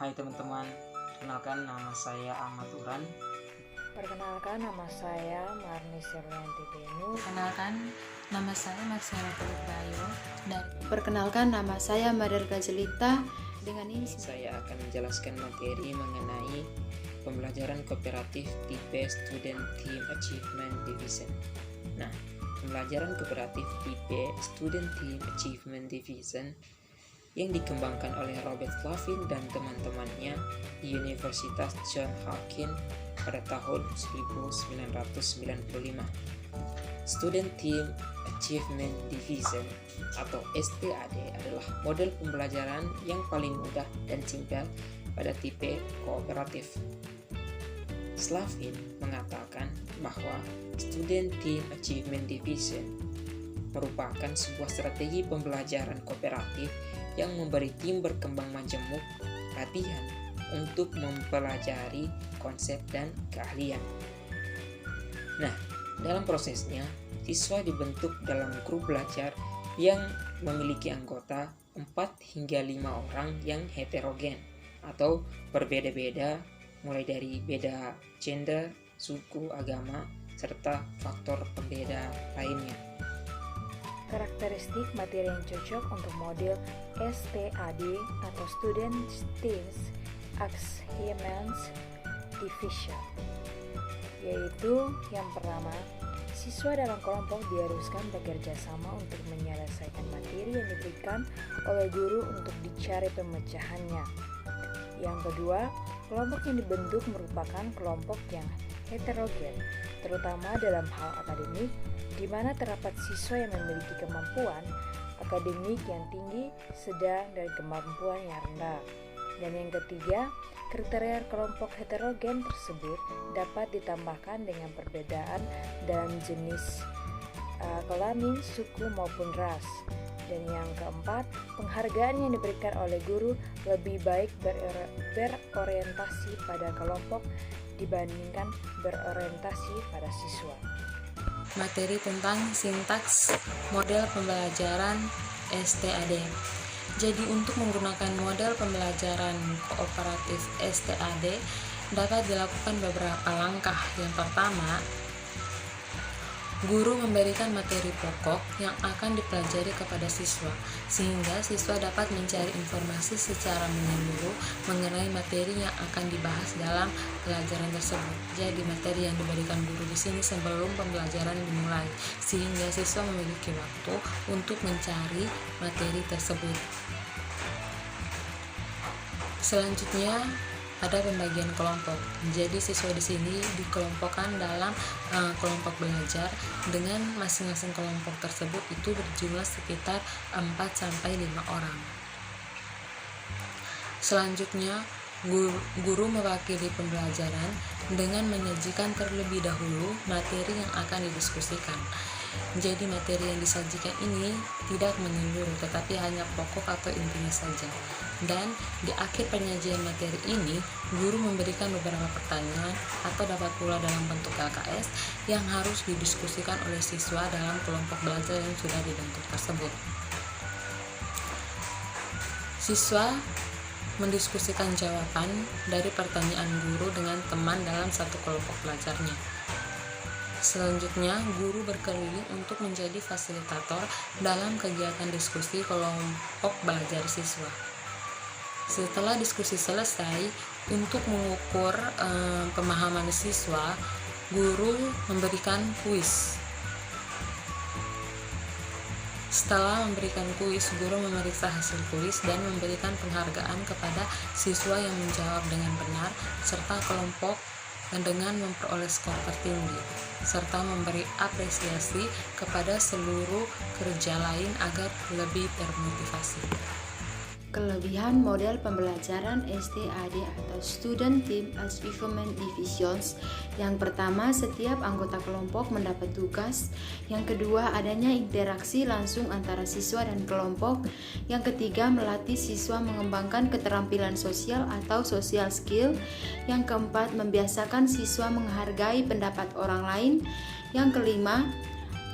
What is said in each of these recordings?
Hai teman-teman, kenalkan nama saya Ahmad Turan. Perkenalkan, nama saya Marni Serlianti Benu. Perkenalkan, nama saya Marcella Bayo. Perkenalkan, nama saya Madarga Jelita. Dengan ini saya akan menjelaskan materi mengenai pembelajaran kooperatif tipe Student Team Achievement Division. Nah, pembelajaran kooperatif tipe Student Team Achievement Division yang dikembangkan oleh Robert Flavin dan teman-temannya di Universitas Johns Hopkins pada tahun 1995. Student Team Achievement Division atau STAD adalah model pembelajaran yang paling mudah dan simpel pada tipe kooperatif. Slavin mengatakan bahwa Student Team Achievement Division merupakan sebuah strategi pembelajaran kooperatif yang memberi tim berkembang majemuk latihan untuk mempelajari konsep dan keahlian. Nah, dalam prosesnya, siswa dibentuk dalam grup belajar yang memiliki anggota 4 hingga 5 orang yang heterogen atau berbeda-beda, mulai dari beda gender, suku, agama, serta faktor pembeda lainnya. Karakteristik materi yang cocok untuk model STAD atau Student Teams Achievement Division, yaitu yang pertama, siswa dalam kelompok diharuskan bekerja sama untuk menyelesaikan materi yang diberikan oleh guru untuk dicari pemecahannya. Yang kedua, kelompok yang dibentuk merupakan kelompok yang heterogen, terutama dalam hal akademik, di mana terdapat siswa yang memiliki kemampuan akademik yang tinggi, sedang, dan kemampuan yang rendah. Dan yang ketiga, kriteria kelompok heterogen tersebut dapat ditambahkan dengan perbedaan dalam jenis kelamin, suku, maupun ras. Dan yang keempat, penghargaan yang diberikan oleh guru lebih baik berorientasi pada kelompok dibandingkan berorientasi pada siswa. Materi tentang sintaks model pembelajaran STAD. Jadi untuk menggunakan model pembelajaran kooperatif STAD dapat dilakukan beberapa langkah. Yang pertama, guru memberikan materi pokok yang akan dipelajari kepada siswa, sehingga siswa dapat mencari informasi secara menyeluruh mengenai materi yang akan dibahas dalam pelajaran tersebut. Jadi materi yang diberikan guru di sini sebelum pembelajaran dimulai, sehingga siswa memiliki waktu untuk mencari materi tersebut. Selanjutnya ada pembagian kelompok. Jadi siswa di sini dikelompokkan dalam kelompok belajar dengan masing-masing kelompok tersebut itu berjumlah sekitar 4-5 orang. Selanjutnya, guru mewakili pembelajaran dengan menyajikan terlebih dahulu materi yang akan didiskusikan. Jadi materi yang disajikan ini tidak menyeluruh, tetapi hanya pokok atau intinya saja. Dan di akhir penyajian materi ini, guru memberikan beberapa pertanyaan atau dapat pula dalam bentuk LKS yang harus didiskusikan oleh siswa dalam kelompok belajar yang sudah dibentuk tersebut. Siswa mendiskusikan jawaban dari pertanyaan guru dengan teman dalam satu kelompok belajarnya. Selanjutnya, guru berkeliling untuk menjadi fasilitator dalam kegiatan diskusi kelompok belajar siswa. Setelah diskusi selesai, untuk mengukur pemahaman siswa, guru memberikan kuis. Setelah memberikan kuis, guru memeriksa hasil kuis dan memberikan penghargaan kepada siswa yang menjawab dengan benar, serta kelompok dengan memperoleh skor tertinggi, serta memberi apresiasi kepada seluruh kerja lain agar lebih termotivasi. kelebihan model pembelajaran STAD atau Student Team Achievement Divisions. Yang pertama, setiap anggota kelompok mendapat tugas. Yang kedua, adanya interaksi langsung antara siswa dan kelompok. Yang ketiga, melatih siswa mengembangkan keterampilan sosial atau social skill. Yang keempat, membiasakan siswa menghargai pendapat orang lain. Yang kelima,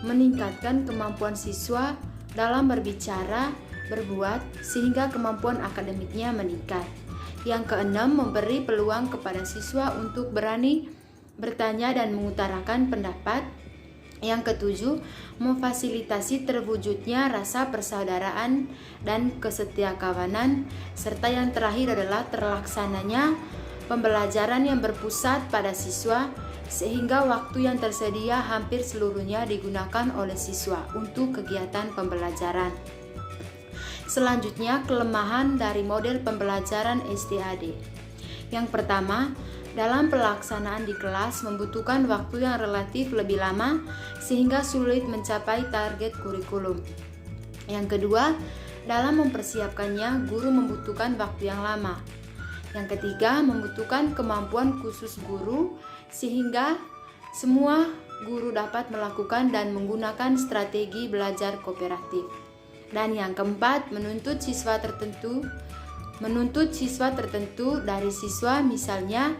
meningkatkan kemampuan siswa dalam berbicara, berbuat, sehingga kemampuan akademiknya meningkat. Yang keenam, memberi peluang kepada siswa untuk berani bertanya dan mengutarakan pendapat. Yang ketujuh, memfasilitasi terwujudnya rasa persaudaraan dan kesetiakawanan. Serta yang terakhir adalah terlaksananya pembelajaran yang berpusat pada siswa, sehingga waktu yang tersedia hampir seluruhnya digunakan oleh siswa untuk kegiatan pembelajaran. Selanjutnya, kelemahan dari model pembelajaran STAD. Yang pertama, dalam pelaksanaan di kelas membutuhkan waktu yang relatif lebih lama sehingga sulit mencapai target kurikulum. Yang kedua, dalam mempersiapkannya guru membutuhkan waktu yang lama. Yang ketiga, membutuhkan kemampuan khusus guru sehingga semua guru dapat melakukan dan menggunakan strategi belajar kooperatif. Dan yang keempat, menuntut siswa tertentu dari siswa, misalnya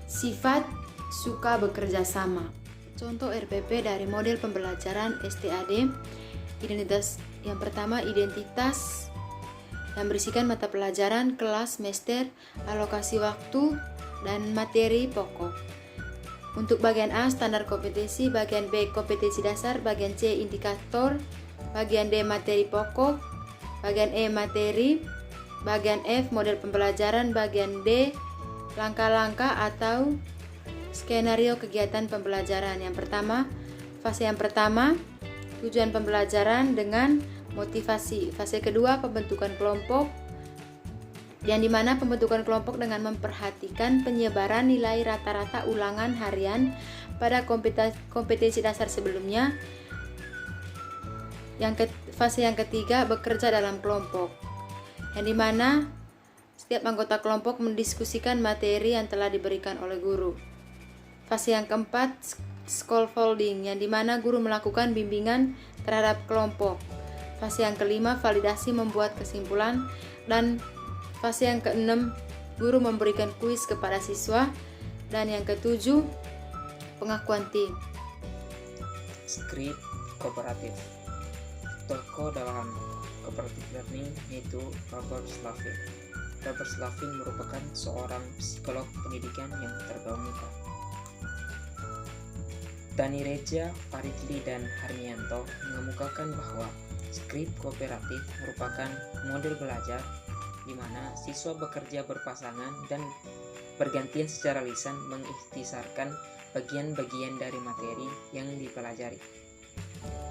sifat suka bekerja sama. Contoh RPP dari model pembelajaran STAD. Yang pertama, identitas yang berisikan mata pelajaran, kelas, semester, alokasi waktu, dan materi pokok. Untuk bagian A, standar kompetensi, bagian B, kompetensi dasar, bagian C, indikator, bagian D, materi pokok, bagian E, materi, bagian F, model pembelajaran, bagian D, langkah-langkah atau skenario kegiatan pembelajaran. Yang pertama, fase yang pertama, tujuan pembelajaran dengan motivasi. Fase kedua, pembentukan kelompok, yang dimana pembentukan kelompok dengan memperhatikan penyebaran nilai rata-rata ulangan harian pada kompetensi dasar sebelumnya. Fase yang ketiga, bekerja dalam kelompok, yang dimana setiap anggota kelompok mendiskusikan materi yang telah diberikan oleh guru. Fase yang keempat, scaffolding, yang dimana guru melakukan bimbingan terhadap kelompok. Fase yang kelima, validasi membuat kesimpulan. Dan fase yang keenam, guru memberikan kuis kepada siswa. Dan yang ketujuh, pengakuan tim. Skrip kooperatif. Tokoh dalam cooperative learning yaitu Robert Slavin. Robert Slavin merupakan seorang psikolog pendidikan yang terkemuka. Dani Reja, Faridli, dan Harmianto mengemukakan bahwa skrip kooperatif merupakan model belajar di mana siswa bekerja berpasangan dan bergantian secara lisan mengikhtisarkan bagian-bagian dari materi yang dipelajari.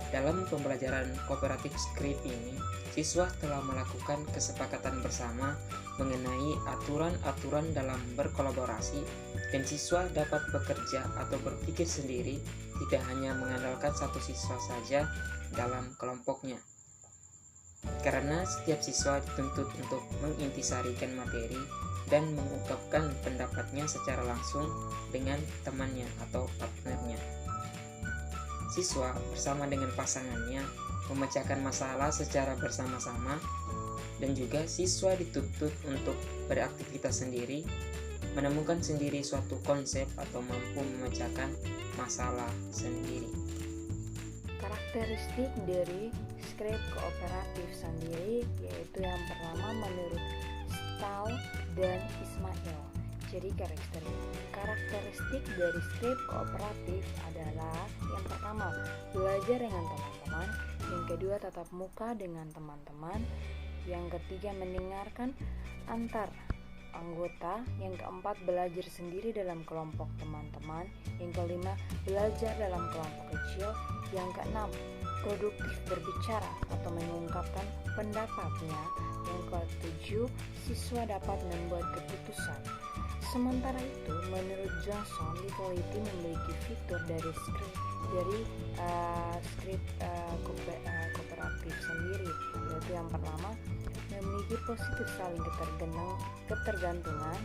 Dalam pembelajaran kooperatif skrip ini, siswa telah melakukan kesepakatan bersama mengenai aturan-aturan dalam berkolaborasi, dan siswa dapat bekerja atau berpikir sendiri, tidak hanya mengandalkan satu siswa saja dalam kelompoknya. Karena setiap siswa dituntut untuk mengintisarikan materi dan mengungkapkan pendapatnya secara langsung dengan temannya atau partnernya. Siswa bersama dengan pasangannya memecahkan masalah secara bersama-sama, dan juga siswa dituntut untuk beraktivitas sendiri, menemukan sendiri suatu konsep atau mampu memecahkan masalah sendiri. Karakteristik dari skrip kooperatif sendiri yaitu yang pertama menurut Stahl dan Ismail. Jadi karakteristik dari skrip kooperatif adalah yang pertama, belajar dengan teman-teman, yang kedua, tatap muka dengan teman-teman, yang ketiga, mendengarkan antar anggota, yang keempat, belajar sendiri dalam kelompok teman-teman, yang kelima, belajar dalam kelompok kecil, yang keenam, produktif berbicara atau mengungkapkan pendapatnya, yang ketujuh, siswa dapat membuat keputusan. Sementara itu, menurut Johnson, diteliti memiliki fitur dari skrip kooperatif sendiri, yaitu yang pertama, memiliki positif saling ketergantungan,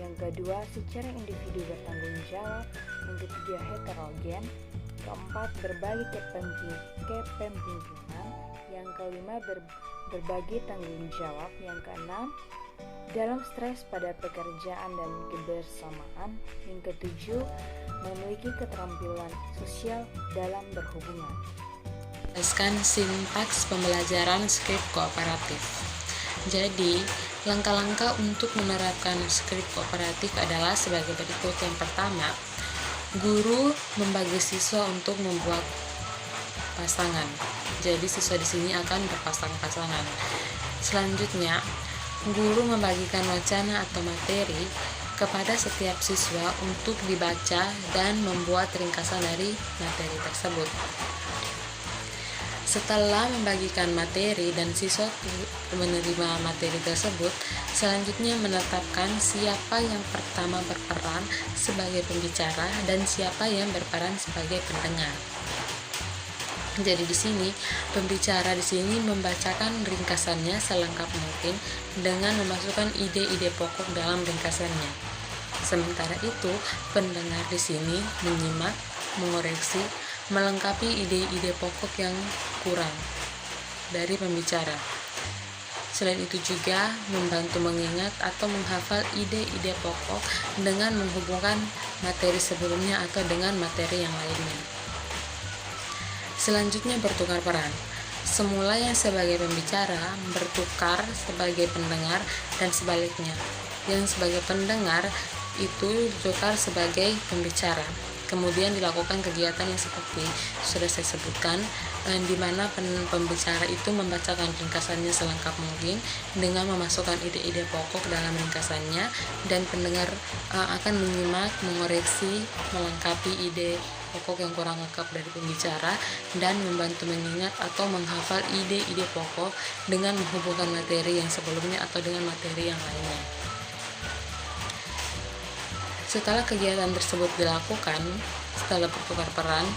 yang kedua, secara individu bertanggung jawab, yang ketiga, heterogen, keempat, berbagi kepemimpinan, yang kelima, berbagi tanggung jawab, yang keenam, dalam stres pada pekerjaan dan kebersamaan, yang ketujuh, memiliki keterampilan sosial dalam berhubungan. Jelaskan sintaks pembelajaran skrip kooperatif. Jadi, Langkah-langkah untuk menerapkan skrip kooperatif adalah sebagai berikut. Yang pertama, guru membagi siswa untuk membuat pasangan. Jadi siswa di sini akan berpasang-pasangan. Selanjutnya, guru membagikan wacana atau materi kepada setiap siswa untuk dibaca dan membuat ringkasan dari materi tersebut. Setelah membagikan materi dan siswa menerima materi tersebut, selanjutnya menetapkan siapa yang pertama berperan sebagai pembicara dan siapa yang berperan sebagai pendengar. Jadi di sini pembicara di sini membacakan ringkasannya selengkap mungkin dengan memasukkan ide-ide pokok dalam ringkasannya. Sementara itu, pendengar di sini menyimak, mengoreksi, melengkapi ide-ide pokok yang kurang dari pembicara. Selain itu juga membantu mengingat atau menghafal ide-ide pokok dengan menghubungkan materi sebelumnya atau dengan materi yang lainnya. Selanjutnya bertukar peran. Semula yang sebagai pembicara bertukar sebagai pendengar dan sebaliknya. Yang sebagai pendengar itu bertukar sebagai pembicara. Kemudian dilakukan kegiatan yang seperti sudah saya sebutkan, di mana pembicara itu membacakan ringkasannya selengkap mungkin dengan memasukkan ide-ide pokok dalam ringkasannya, dan pendengar akan menyimak, mengoreksi, melengkapi ide pokok yang kurang lengkap dari pembicara dan membantu mengingat atau menghafal ide-ide pokok dengan menghubungkan materi yang sebelumnya atau dengan materi yang lainnya. Setelah kegiatan tersebut dilakukan, setelah bertukar peran,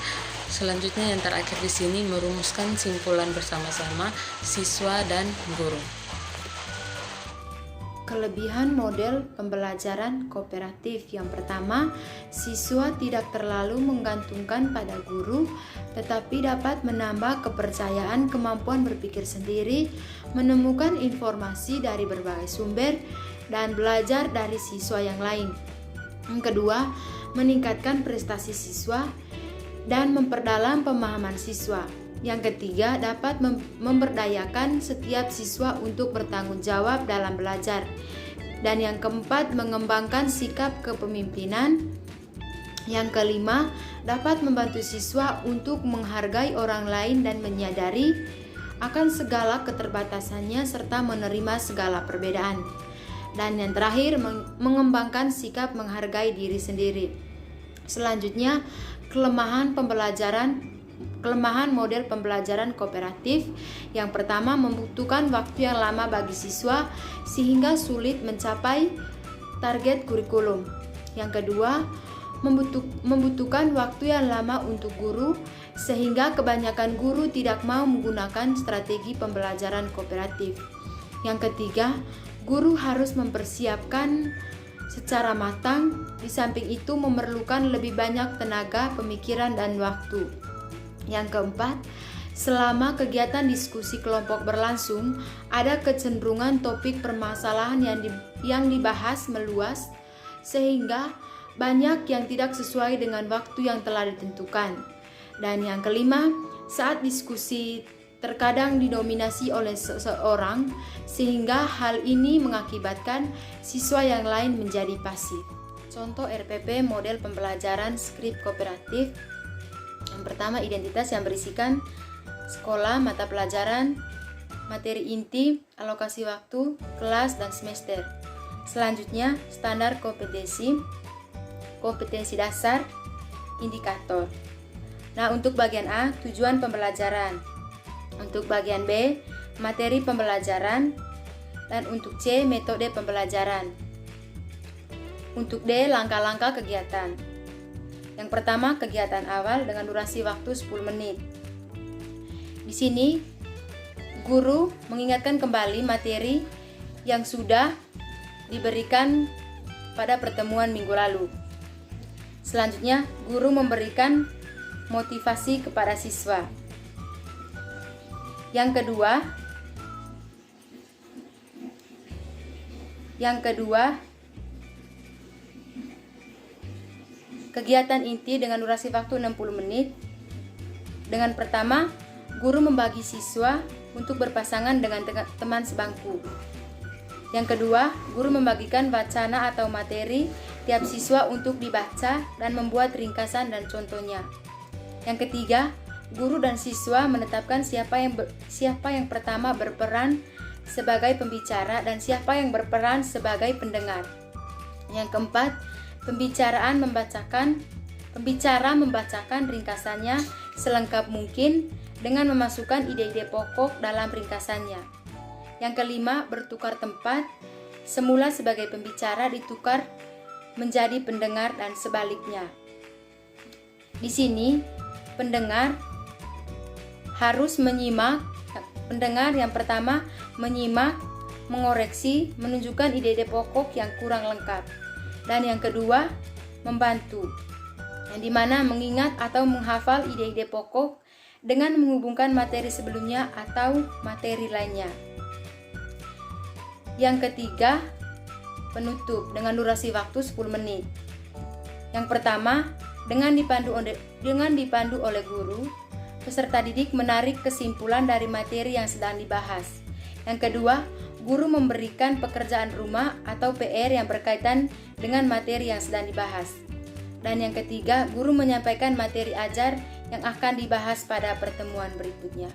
selanjutnya yang terakhir di sini merumuskan simpulan bersama-sama siswa dan guru. Kelebihan model pembelajaran kooperatif. Yang pertama, siswa tidak terlalu menggantungkan pada guru, tetapi dapat menambah kepercayaan, kemampuan berpikir sendiri, menemukan informasi dari berbagai sumber, dan belajar dari siswa yang lain. Yang kedua, meningkatkan prestasi siswa dan memperdalam pemahaman siswa. Yang ketiga, dapat memberdayakan setiap siswa untuk bertanggung jawab dalam belajar. Dan yang keempat, mengembangkan sikap kepemimpinan. Yang kelima, dapat membantu siswa untuk menghargai orang lain dan menyadari akan segala keterbatasannya serta menerima segala perbedaan. Dan yang terakhir, mengembangkan sikap menghargai diri sendiri. Selanjutnya, kelemahan model pembelajaran kooperatif. Yang pertama, membutuhkan waktu yang lama bagi siswa sehingga sulit mencapai target kurikulum. Yang kedua, membutuhkan waktu yang lama untuk guru sehingga kebanyakan guru tidak mau menggunakan strategi pembelajaran kooperatif. Yang ketiga, guru harus mempersiapkan secara matang. Di samping itu memerlukan lebih banyak tenaga, pemikiran, dan waktu. Yang keempat, selama kegiatan diskusi kelompok berlangsung, ada kecenderungan topik permasalahan yang dibahas meluas sehingga banyak yang tidak sesuai dengan waktu yang telah ditentukan. Dan yang kelima, saat diskusi terkadang didominasi oleh seseorang sehingga hal ini mengakibatkan siswa yang lain menjadi pasif. Contoh RPP model pembelajaran skrip kooperatif. Yang pertama, identitas yang berisikan sekolah, mata pelajaran, materi inti, alokasi waktu, kelas, dan semester. Selanjutnya, standar kompetensi, kompetensi dasar, indikator. Nah, untuk bagian A, tujuan pembelajaran. Untuk bagian B, materi pembelajaran. Dan untuk C, metode pembelajaran. Untuk D, langkah-langkah kegiatan. Yang pertama, kegiatan awal dengan durasi waktu 10 menit. Di sini, guru mengingatkan kembali materi yang sudah diberikan pada pertemuan minggu lalu. Selanjutnya, guru memberikan motivasi kepada siswa. Yang kedua, kegiatan inti dengan durasi waktu 60 menit. Dengan pertama, guru membagi siswa untuk berpasangan dengan teman sebangku. Yang kedua, guru membagikan wacana atau materi tiap siswa untuk dibaca dan membuat ringkasan dan contohnya. Yang ketiga, guru dan siswa menetapkan siapa yang pertama berperan sebagai pembicara dan siapa yang berperan sebagai pendengar. Yang keempat, pembicara membacakan ringkasannya selengkap mungkin dengan memasukkan ide-ide pokok dalam ringkasannya. Yang kelima, bertukar tempat, semula sebagai pembicara ditukar menjadi pendengar dan sebaliknya. Di sini, pendengar harus menyimak. Pendengar yang pertama menyimak, mengoreksi, menunjukkan ide-ide pokok yang kurang lengkap. Dan yang kedua, membantu, yang dimana mengingat atau menghafal ide-ide pokok dengan menghubungkan materi sebelumnya atau materi lainnya. Yang ketiga, penutup dengan durasi waktu 10 menit. Yang pertama, dengan dipandu oleh guru, peserta didik menarik kesimpulan dari materi yang sedang dibahas. Yang kedua, guru memberikan pekerjaan rumah atau PR yang berkaitan dengan materi yang sedang dibahas. Dan yang ketiga, guru menyampaikan materi ajar yang akan dibahas pada pertemuan berikutnya.